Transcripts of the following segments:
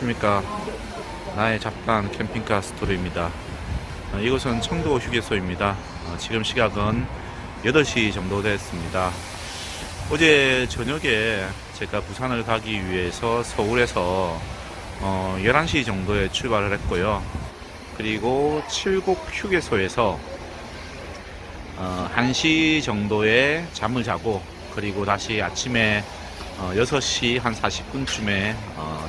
안녕하십니까. 나의 잡다한 캠핑카 스토리입니다. 이곳은 청도 휴게소입니다. 지금 시각은 8시 정도 됐습니다. 어제 저녁에 제가 부산을 가기 위해서 서울에서 11시 정도에 출발을 했고요. 그리고 칠곡 휴게소에서 1시 정도에 잠을 자고, 그리고 다시 아침에 6시 한 40분쯤에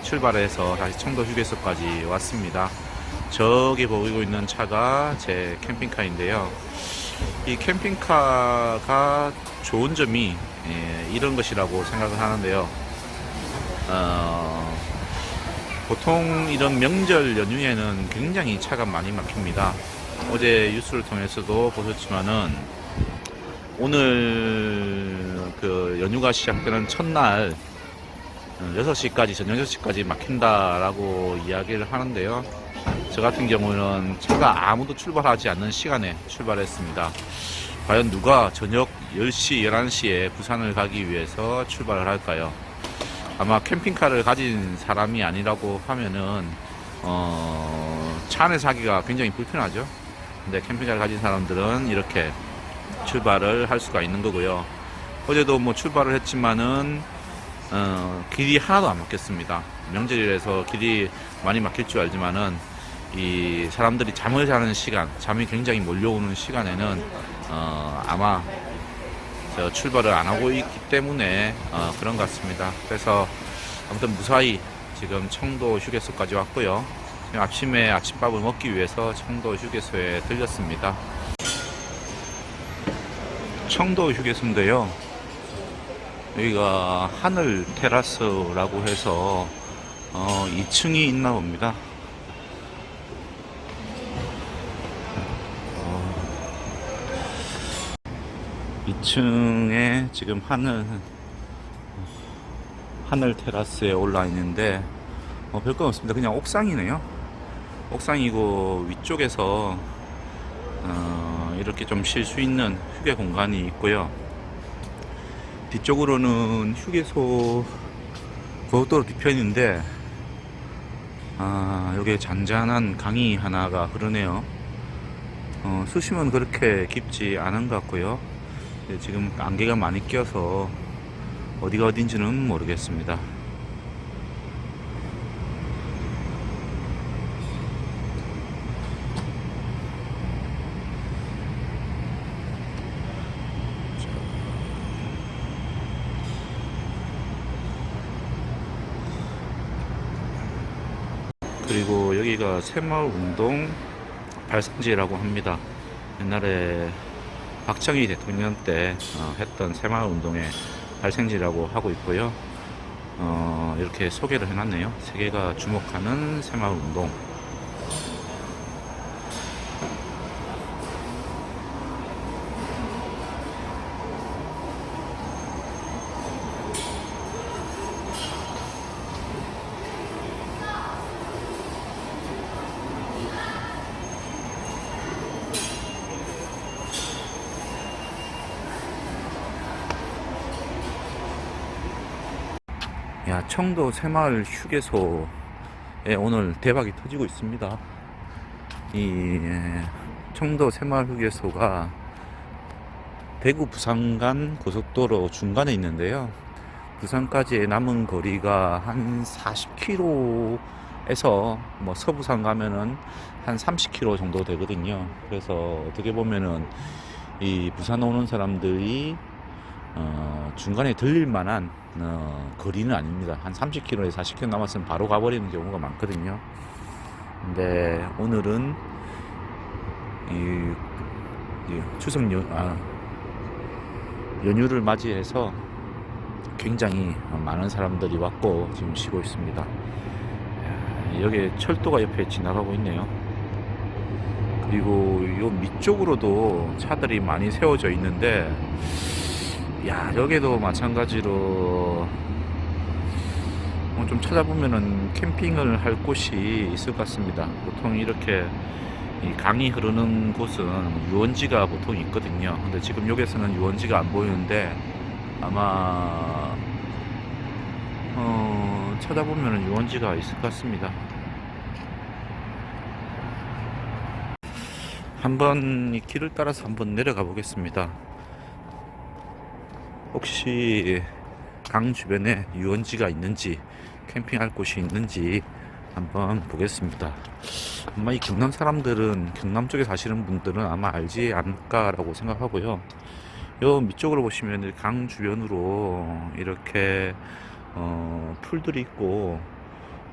출발해서 다시 청도 휴게소까지 왔습니다. 저기 보이고 있는 차가 제 캠핑카인데요. 이 캠핑카가 좋은 점이 이런 것이라고 생각을 하는데요. 보통 이런 명절 연휴에는 굉장히 차가 많이 막힙니다. 어제 뉴스를 통해서도 보셨지만은 오늘 그 연휴가 시작되는 첫날 6시까지, 저녁 6시까지 막힌다라고 이야기를 하는데요. 저 같은 경우는 차가 아무도 출발하지 않는 시간에 출발했습니다. 과연 누가 저녁 10시, 11시에 부산을 가기 위해서 출발을 할까요? 아마 캠핑카를 가진 사람이 아니라고 하면은 차 안에서 하기가 굉장히 불편하죠. 근데 캠핑카를 가진 사람들은 이렇게 출발을 할 수가 있는 거고요. 어제도 뭐 출발을 했지만은 길이 하나도 안 막혔습니다. 명절이라서 길이 많이 막힐 줄 알지만은 이 사람들이 잠을 자는 시간, 잠이 굉장히 몰려오는 시간에는 아마 출발을 안 하고 있기 때문에 그런 것 같습니다. 그래서 아무튼 무사히 지금 청도 휴게소까지 왔고요. 아침에 아침밥을 먹기 위해서 청도 휴게소에 들렸습니다. 청도 휴게소인데요. 여기가 하늘 테라스라고 해서 2층이 있나 봅니다. 2층에 지금 하늘 테라스에 올라 있는데 별건 없습니다. 그냥 옥상이네요. 옥상이고 위쪽에서 이렇게 좀 쉴 수 있는 휴게 공간이 있고요. 뒤쪽으로는 휴게소 고속도로 뒤편인데 여기에 잔잔한 강이 하나가 흐르네요. 수심은 그렇게 깊지 않은 것 같고요. 지금 안개가 많이 껴서 어디가 어딘지는 모르겠습니다. 그리고 여기가 새마을운동 발생지라고 합니다. 옛날에 박정희 대통령 때 했던 새마을운동의 발생지라고 하고 있고요. 이렇게 소개를 해놨네요. 세계가 주목하는 새마을운동. 야, 청도 새마을 휴게소에 오늘 대박이 터지고 있습니다. 이 청도 새마을 휴게소가 대구 부산 간 고속도로 중간에 있는데요. 부산까지의 남은 거리가 한 40km에서 뭐 서부산 가면은 한 30km 정도 되거든요. 그래서 어떻게 보면은 이 부산 오는 사람들이 중간에 들릴 만한 거리는 아닙니다. 한 30km에서 40km 남았으면 바로 가버리는 경우가 많거든요. 근데 오늘은 이 추석 연휴를 맞이해서 굉장히 많은 사람들이 왔고 지금 쉬고 있습니다. 여기 철도가 옆에 지나가고 있네요. 그리고 요 밑쪽으로도 차들이 많이 세워져 있는데, 야, 여기도 마찬가지로 좀 찾아보면은 캠핑을 할 곳이 있을 것 같습니다. 보통 이렇게 이 강이 흐르는 곳은 유원지가 보통 있거든요. 근데 지금 여기서는 유원지가 안 보이는데 아마 찾아보면 유원지가 있을 것 같습니다. 한번 이 길을 따라서 한번 내려가 보겠습니다. 혹시 강 주변에 유원지가 있는지, 캠핑할 곳이 있는지 한번 보겠습니다. 아마 이 경남 사람들은, 경남 쪽에 사시는 분들은 아마 알지 않을까라고 생각하고요. 요 밑쪽으로 보시면 강 주변으로 이렇게 풀들이 있고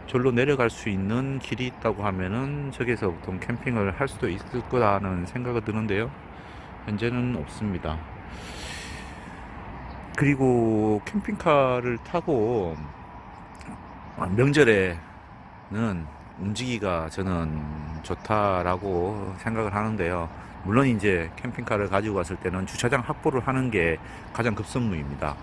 절로 내려갈 수 있는 길이 있다고 하면은 저기서 보통 캠핑을 할 수도 있을 거라는 생각이 드는데요. 현재는 없습니다. 그리고 캠핑카를 타고 명절에는 움직이기가 저는 좋다라고 생각을 하는데요. 물론 이제 캠핑카를 가지고 갔을 때는 주차장 확보를 하는 게 가장 급선무입니다.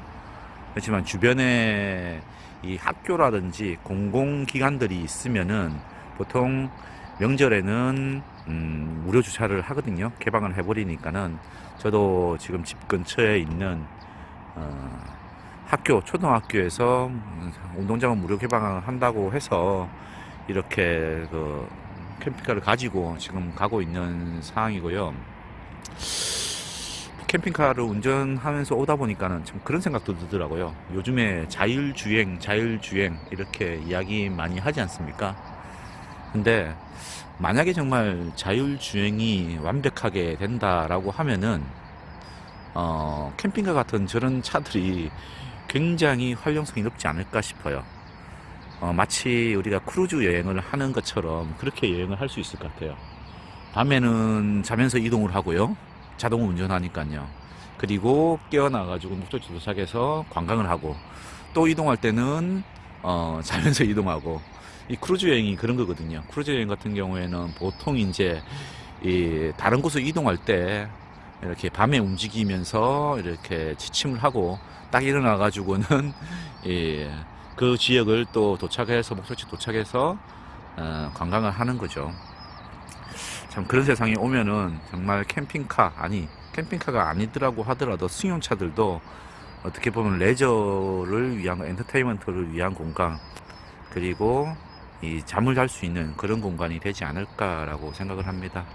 그렇지만 주변에 이 학교라든지 공공기관들이 있으면은 보통 명절에는 무료 주차를 하거든요. 개방을 해버리니까는. 저도 지금 집 근처에 있는 학교, 초등학교에서 운동장은 무료 개방을 한다고 해서 이렇게 그 캠핑카를 가지고 지금 가고 있는 상황이고요. 캠핑카를 운전하면서 오다 보니까는 참 그런 생각도 들더라고요. 요즘에 자율주행 이렇게 이야기 많이 하지 않습니까? 근데 만약에 정말 자율주행이 완벽하게 된다라고 하면은 캠핑카 같은 저런 차들이 굉장히 활용성이 높지 않을까 싶어요. 마치 우리가 크루즈 여행을 하는 것처럼 그렇게 여행을 할 수 있을 것 같아요. 밤에는 자면서 이동을 하고요. 자동 운전하니까요. 그리고 깨어나가지고 목적지 도착해서 관광을 하고, 또 이동할 때는 자면서 이동하고. 이 크루즈 여행이 그런 거거든요. 크루즈 여행 같은 경우에는 보통 이제 이 다른 곳을 이동할 때 이렇게 밤에 움직이면서 이렇게 지침을 하고 딱 일어나 가지고는 그 지역을 또 도착해서 목적지 도착해서 관광을 하는 거죠. 참 그런 세상에 오면은 정말 캠핑카가 아니더라고 하더라도 승용차들도 어떻게 보면 레저를 위한, 엔터테인먼트를 위한 공간, 그리고 이 잠을 잘 수 있는 그런 공간이 되지 않을까라고 생각을 합니다.